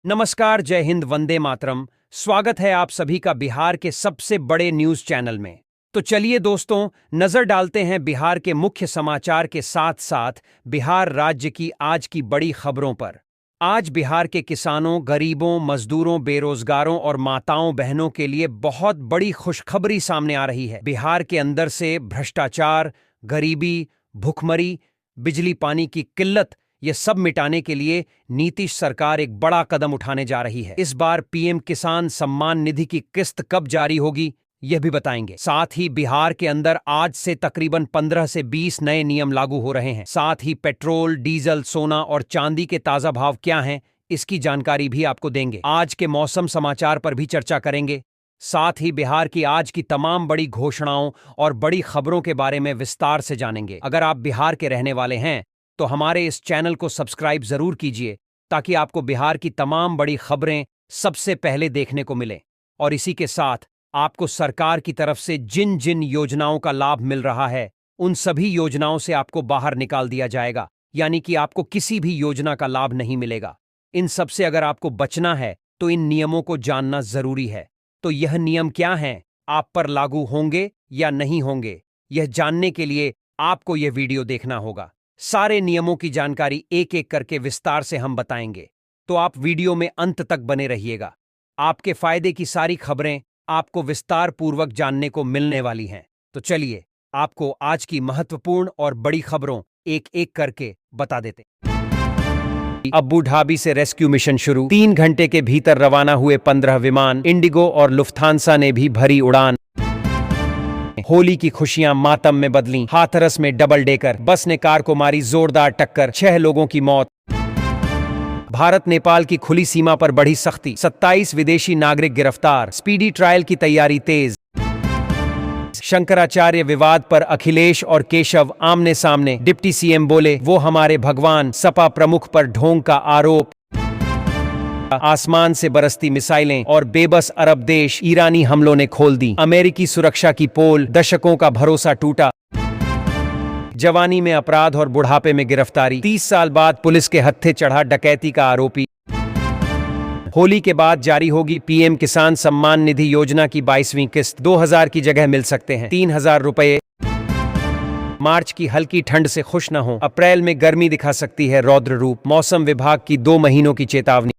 नमस्कार, जय हिंद, वंदे मातरम। स्वागत है आप सभी का बिहार के सबसे बड़े न्यूज चैनल में। तो चलिए दोस्तों, नजर डालते हैं बिहार के मुख्य समाचार के साथ साथ बिहार राज्य की आज की बड़ी खबरों पर। आज बिहार के किसानों, गरीबों, मजदूरों, बेरोजगारों और माताओं बहनों के लिए बहुत बड़ी खुशखबरी सामने आ रही है। बिहार के अंदर से भ्रष्टाचार, गरीबी, भुखमरी, बिजली पानी की किल्लत, ये सब मिटाने के लिए नीतीश सरकार एक बड़ा कदम उठाने जा रही है। इस बार पीएम किसान सम्मान निधि की किस्त कब जारी होगी, यह भी बताएंगे। साथ ही बिहार के अंदर आज से तकरीबन 15 से 20 नए नियम लागू हो रहे हैं। साथ ही पेट्रोल, डीजल, सोना और चांदी के ताजा भाव क्या हैं, इसकी जानकारी भी आपको देंगे। आज के मौसम समाचार पर भी चर्चा करेंगे। साथ ही बिहार की आज की तमाम बड़ी घोषणाओं और बड़ी खबरों के बारे में विस्तार से जानेंगे। अगर आप बिहार के रहने वाले हैं तो हमारे इस चैनल को सब्सक्राइब जरूर कीजिए, ताकि आपको बिहार की तमाम बड़ी खबरें सबसे पहले देखने को मिले। और इसी के साथ आपको सरकार की तरफ से जिन जिन योजनाओं का लाभ मिल रहा है, उन सभी योजनाओं से आपको बाहर निकाल दिया जाएगा, यानी कि आपको किसी भी योजना का लाभ नहीं मिलेगा। इन सब से अगर आपको बचना है तो इन नियमों को जानना जरूरी है। तो यह नियम क्या हैं, आप पर लागू होंगे या नहीं होंगे, यह जानने के लिए आपको यह वीडियो देखना होगा। सारे नियमों की जानकारी एक एक करके विस्तार से हम बताएंगे, तो आप वीडियो में अंत तक बने रहिएगा। आपके फायदे की सारी खबरें आपको विस्तार पूर्वक जानने को मिलने वाली हैं। तो चलिए आपको आज की महत्वपूर्ण और बड़ी खबरों एक एक करके बता देते। अबू धाबी से रेस्क्यू मिशन शुरू। 3 घंटे के भीतर रवाना हुए 15 विमान। इंडिगो और लुफ्थांसा ने भी भरी उड़ान। होली की खुशियां मातम में बदलीं। हाथरस में डबल डेकर बस ने कार को मारी जोरदार टक्कर, 6 लोगों की मौत। भारत नेपाल की खुली सीमा पर बढ़ी सख्ती, 27 विदेशी नागरिक गिरफ्तार। स्पीडी ट्रायल की तैयारी तेज। शंकराचार्य विवाद पर अखिलेश और केशव आमने सामने। डिप्टी सीएम बोले वो हमारे भगवान। सपा प्रमुख पर ढोंग का आरोप। आसमान से बरसती मिसाइलें और बेबस अरब देश, ईरानी हमलों ने खोल दी अमेरिकी सुरक्षा की पोल। दशकों का भरोसा टूटा। जवानी में अपराध और बुढ़ापे में गिरफ्तारी। 30 साल बाद पुलिस के हत्थे चढ़ा डकैती का आरोपी। होली के बाद जारी होगी पीएम किसान सम्मान निधि योजना की 22वीं किस्त। 2000 की जगह मिल सकते हैं 3000 रुपए। मार्च की हल्की ठंड से खुश न हो, अप्रैल में गर्मी दिखा सकती है रौद्र रूप। मौसम विभाग की 2 महीनों की चेतावनी।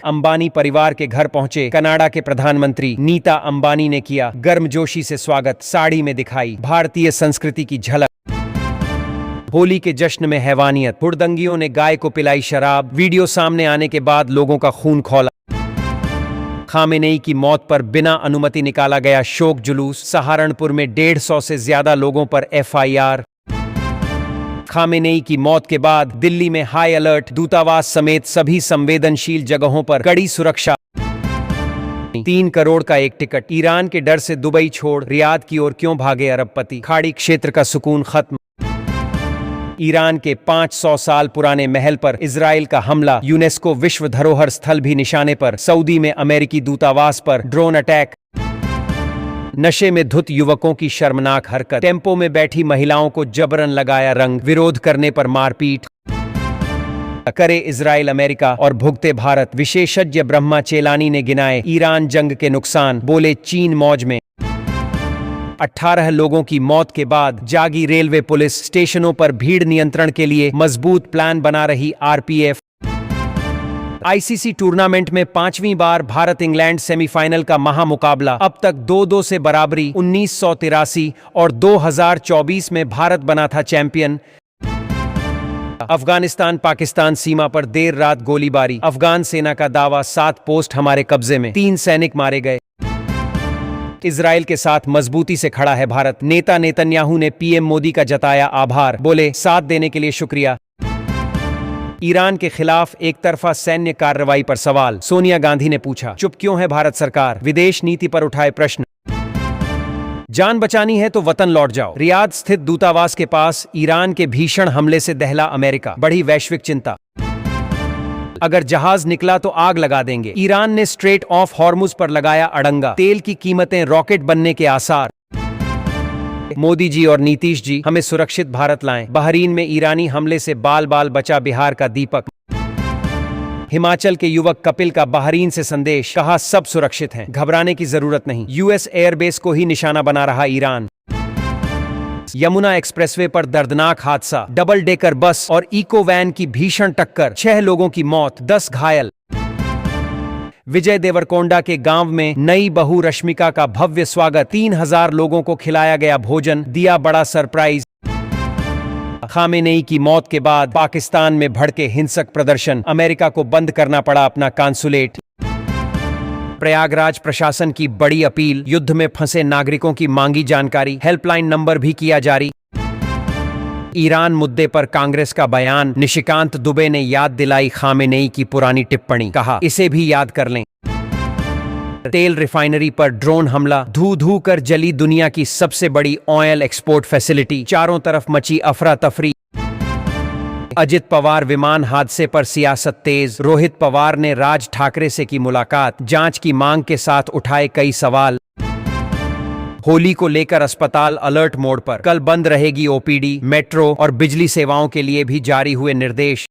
अंबानी परिवार के घर पहुंचे कनाडा के प्रधानमंत्री। नीता अंबानी ने किया गर्मजोशी से स्वागत, साड़ी में दिखाई भारतीय संस्कृति की झलक। होली के जश्न में हैवानियत, हुड़दंगियों ने गाय को पिलाई शराब। वीडियो सामने आने के बाद लोगों का खून खौला। खामेनेई की मौत पर बिना अनुमति निकाला गया शोक जुलूस। सहारनपुर में 150 से ज्यादा लोगों पर एफआईआर। खामेनेई की मौत के बाद दिल्ली में हाई अलर्ट, दूतावास समेत सभी संवेदनशील जगहों पर कड़ी सुरक्षा। 3 करोड़ का एक टिकट। ईरान के डर से दुबई छोड़ रियाद की ओर क्यों भागे अरबपति। खाड़ी क्षेत्र का सुकून खत्म। ईरान के 500 साल पुराने महल पर इजराइल का हमला। यूनेस्को विश्व धरोहर स्थल भी निशाने पर। सऊदी में अमेरिकी दूतावास पर ड्रोन अटैक। नशे में धुत युवकों की शर्मनाक हरकत। टेम्पो में बैठी महिलाओं को जबरन लगाया रंग। विरोध करने पर मारपीट। करे इजराइल अमेरिका और भुगते भारत। विशेषज्ञ ब्रह्मा चेलानी ने गिनाए ईरान जंग के नुकसान। बोले चीन मौज में। 18 लोगों की मौत के बाद जागी रेलवे पुलिस। स्टेशनों पर भीड़ नियंत्रण के लिए मजबूत प्लान बना रही आरपीएफ। आईसीसी टूर्नामेंट में 5वीं बार भारत इंग्लैंड सेमीफाइनल का महामुकाबला। अब तक 2-2 से बराबरी। 1983 और 2024 में भारत बना था चैंपियन। अफगानिस्तान पाकिस्तान सीमा पर देर रात गोलीबारी। अफगान सेना का दावा 7 पोस्ट हमारे कब्जे में, 3 सैनिक मारे गए। इजराइल के साथ मजबूती से खड़ा है भारत। नेता नेतन्याहू ने पीएम मोदी का जताया आभार। बोले साथ देने के लिए शुक्रिया। ईरान के खिलाफ एक तरफा सैन्य कार्रवाई पर सवाल। सोनिया गांधी ने पूछा चुप क्यों है भारत सरकार। विदेश नीति पर उठाए प्रश्न। जान बचानी है तो वतन लौट जाओ। रियाद स्थित दूतावास के पास ईरान के भीषण हमले से दहला अमेरिका। बढ़ी वैश्विक चिंता। अगर जहाज निकला तो आग लगा देंगे। ईरान ने स्ट्रेट ऑफ हॉर्मुज पर लगाया अड़ंगा। तेल की कीमतें रॉकेट बनने के आसार। मोदी जी और नीतीश जी हमें सुरक्षित भारत लाएं। बहरीन में ईरानी हमले से बाल बाल बचा बिहार का दीपक। हिमाचल के युवक कपिल का बहरीन से संदेश, कहा सब सुरक्षित हैं, घबराने की जरूरत नहीं। यूएस एयरबेस को ही निशाना बना रहा ईरान। यमुना एक्सप्रेसवे पर दर्दनाक हादसा, डबल डेकर बस और इको वैन की भीषण टक्कर, 6 लोगों की मौत, 10 घायल। विजय देवरकोंडा के गांव में नई बहू रश्मिका का भव्य स्वागत, 3000 लोगों को खिलाया गया भोजन, दिया बड़ा सरप्राइज। खामेनेई की मौत के बाद पाकिस्तान में भड़के हिंसक प्रदर्शन, अमेरिका को बंद करना पड़ा अपना कांसुलेट। प्रयागराज प्रशासन की बड़ी अपील, युद्ध में फंसे नागरिकों की मांगी जानकारी, हेल्पलाइन नंबर भी किया जारी। ईरान मुद्दे पर कांग्रेस का बयान, निशिकांत दुबे ने याद दिलाई खामेनेई की पुरानी टिप्पणी, कहा इसे भी याद कर लें। तेल रिफाइनरी पर ड्रोन हमला, धू धू कर जली दुनिया की सबसे बड़ी ऑयल एक्सपोर्ट फैसिलिटी, चारों तरफ मची अफरा तफरी। अजित पवार विमान हादसे पर सियासत तेज, रोहित पवार ने राज ठाकरे से की मुलाकात, जांच की मांग के साथ उठाए कई सवाल। होली को लेकर अस्पताल अलर्ट मोड पर, कल बंद रहेगी ओपीडी, मेट्रो और बिजली सेवाओं के लिए भी जारी हुए निर्देश।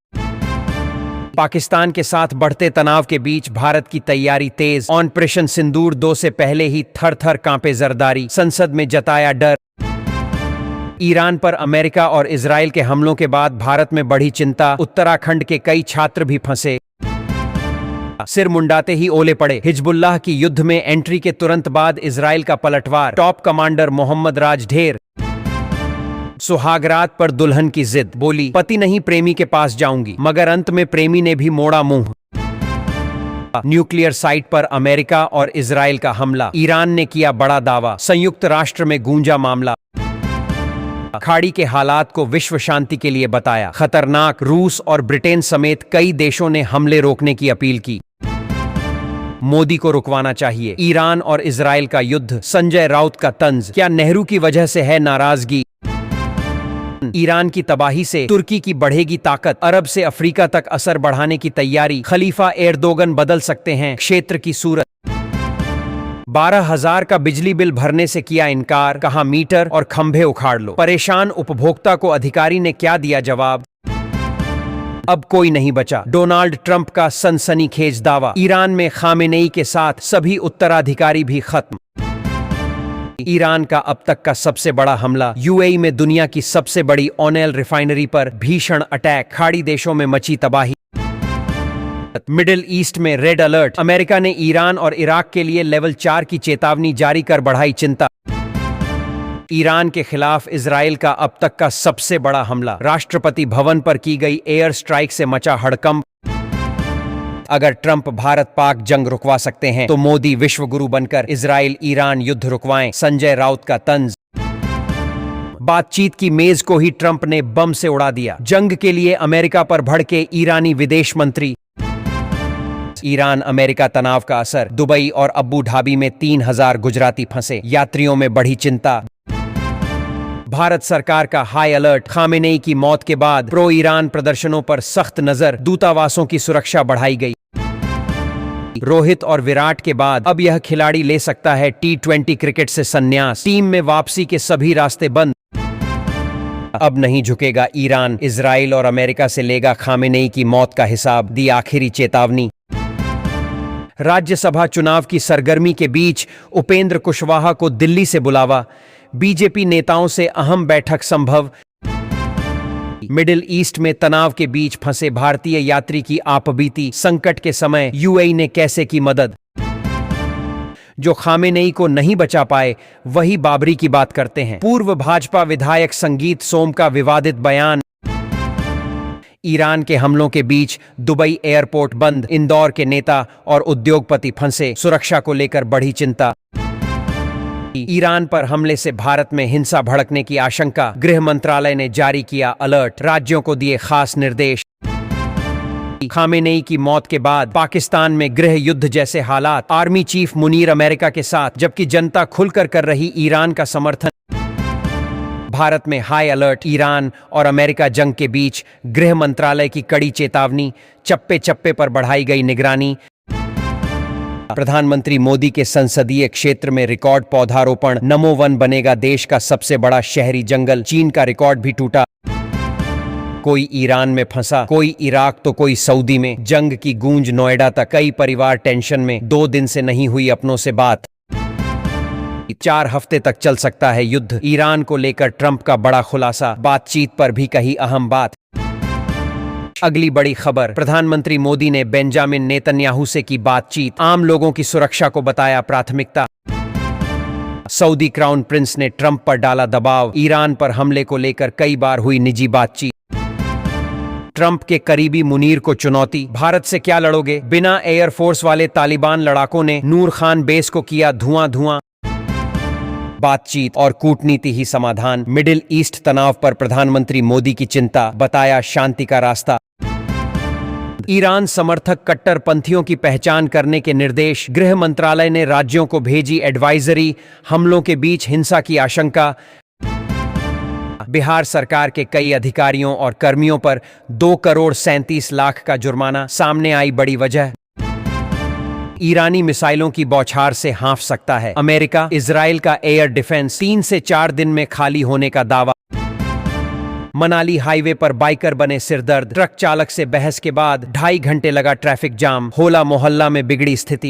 पाकिस्तान के साथ बढ़ते तनाव के बीच भारत की तैयारी तेज, ऑपरेशन सिंदूर 2 से पहले ही थर थर कांपे जरदारी, संसद में जताया डर। ईरान पर अमेरिका और इजराइल के हमलों के बाद भारत में बढ़ी चिंता, उत्तराखंड के कई छात्र भी फंसे। सिर मुंडाते ही ओले पड़े, हिजबुल्लाह की युद्ध में एंट्री के तुरंत बाद इजराइल का पलटवार, टॉप कमांडर मोहम्मद राज ढेर। सुहागरात पर दुल्हन की जिद, बोली पति नहीं प्रेमी के पास जाऊंगी, मगर अंत में प्रेमी ने भी मोड़ा मुंह। न्यूक्लियर साइट पर अमेरिका और इजराइल का हमला, ईरान ने किया बड़ा दावा, संयुक्त राष्ट्र में गूंजा मामला। खाड़ी के हालात को विश्व शांति के लिए बताया खतरनाक, रूस और ब्रिटेन समेत कई देशों ने हमले रोकने की अपील की। मोदी को रुकवाना चाहिए, ईरान और इजराइल का युद्ध, संजय राउत का तंज, क्या नेहरू की वजह से है नाराजगी? ईरान की तबाही से तुर्की की बढ़ेगी ताकत, अरब से अफ्रीका तक असर बढ़ाने की तैयारी, खलीफा एर्दोगन बदल सकते हैं क्षेत्र की सूरत। 12,000 का बिजली बिल भरने से किया इनकार, कहा मीटर और खंभे उखाड़ लो। परेशान उपभोक्ता को अधिकारी ने क्या दिया जवाब? अब कोई नहीं बचा, डोनाल्ड ट्रंप का सनसनीखेज दावा, ईरान में खामेनेई के साथ सभी उत्तराधिकारी भी खत्म। ईरान का अब तक का सबसे बड़ा हमला, यूएई में दुनिया की सबसे बड़ी ऑयल रिफाइनरी पर भीषण अटैक, खाड़ी देशों में मची तबाही। मिडिल ईस्ट में रेड अलर्ट, अमेरिका ने ईरान और इराक के लिए लेवल 4 की चेतावनी जारी कर बढ़ाई चिंता। ईरान के खिलाफ इजराइल का अब तक का सबसे बड़ा हमला, राष्ट्रपति भवन पर की गई एयर स्ट्राइक से मचा हड़कंप। अगर ट्रंप भारत पाक जंग रुकवा सकते हैं तो मोदी विश्वगुरु बनकर इजराइल ईरान युद्ध रुकवाएं, संजय राउत का तंज। बातचीत की मेज को ही ट्रंप ने बम से उड़ा दिया, जंग के लिए अमेरिका पर भड़के ईरानी विदेश मंत्री। ईरान अमेरिका तनाव का असर, दुबई और अबू धाबी में 3000 गुजराती फंसे, यात्रियों में बढ़ी चिंता। भारत सरकार का हाई अलर्ट, खामेनेई की मौत के बाद प्रो ईरान प्रदर्शनों पर सख्त नजर, दूतावासों की सुरक्षा बढ़ाई गई। रोहित और विराट के बाद अब यह खिलाड़ी ले सकता है T20 क्रिकेट से संन्यास, टीम में वापसी के सभी रास्ते बंद। अब नहीं झुकेगा ईरान, इजराइल और अमेरिका से लेगा खामेनेई की मौत का हिसाब, दी आखिरी चेतावनी। राज्यसभा चुनाव की सरगर्मी के बीच उपेंद्र कुशवाहा को दिल्ली से बुलावा, बीजेपी नेताओं से अहम बैठक संभव। मिडिल ईस्ट में तनाव के बीच फंसे भारतीय यात्री की आपबीती, संकट के समय यूएई ने कैसे की मदद। जो खामेनेई को नहीं बचा पाए वही बाबरी की बात करते हैं, पूर्व भाजपा विधायक संगीत सोम का विवादित बयान। ईरान के हमलों के बीच दुबई एयरपोर्ट बंद, इंदौर के नेता और उद्योगपति फंसे, सुरक्षा को लेकर बढ़ी चिंता। ईरान पर हमले से भारत में हिंसा भड़कने की आशंका, गृह मंत्रालय ने जारी किया अलर्ट, राज्यों को दिए खास निर्देश। खामेनेई की मौत के बाद पाकिस्तान में गृह युद्ध जैसे हालात, आर्मी चीफ मुनीर अमेरिका के साथ, जबकि जनता खुलकर कर रही ईरान का समर्थन। भारत में हाई अलर्ट, ईरान और अमेरिका जंग के बीच गृह मंत्रालय की कड़ी चेतावनी, चप्पे चप्पे पर बढ़ाई गई निगरानी। प्रधानमंत्री मोदी के संसदीय क्षेत्र में रिकॉर्ड पौधारोपण, नमो वन बनेगा देश का सबसे बड़ा शहरी जंगल, चीन का रिकॉर्ड भी टूटा। कोई ईरान में फंसा, कोई इराक तो कोई सऊदी में। जंग की गूंज नोएडा तक, कई परिवार टेंशन में, 2 दिन से नहीं हुई अपनों से बात। 4 हफ्ते तक चल सकता है युद्ध। ईरान को लेकर ट्रंप का बड़ा खुलासा, बातचीत पर भी कही अहम बात। अगली बड़ी खबर, प्रधानमंत्री मोदी ने बेंजामिन नेतन्याहू से की बातचीत, आम लोगों की सुरक्षा को बताया प्राथमिकता। सऊदी क्राउन प्रिंस ने ट्रंप पर डाला दबाव, ईरान पर हमले को लेकर कई बार हुई निजी बातचीत। ट्रंप के करीबी मुनीर को चुनौती, भारत से क्या लड़ोगे? बिना एयरफोर्स वाले तालिबान लड़ाकों ने नूर खान बेस को किया धुआं धुआं। बातचीत और कूटनीति ही समाधान, मिडिल ईस्ट तनाव पर प्रधानमंत्री मोदी की चिंता, बताया शांति का रास्ता। ईरान समर्थक कट्टरपंथियों की पहचान करने के निर्देश, गृह मंत्रालय ने राज्यों को भेजी एडवाइजरी, हमलों के बीच हिंसा की आशंका। बिहार सरकार के कई अधिकारियों और कर्मियों पर 2 करोड़ 37 लाख का जुर्माना, सामने आई बड़ी वजह। ईरानी मिसाइलों की बौछार से हाँफ सकता है अमेरिका, इजराइल का एयर डिफेंस, 3 से 4 दिन में खाली होने का दावा। मनाली हाईवे पर बाइकर बने सिरदर्द, ट्रक चालक से बहस के बाद 2.5 घंटे लगा ट्रैफिक जाम, होला मोहल्ला में बिगड़ी स्थिति।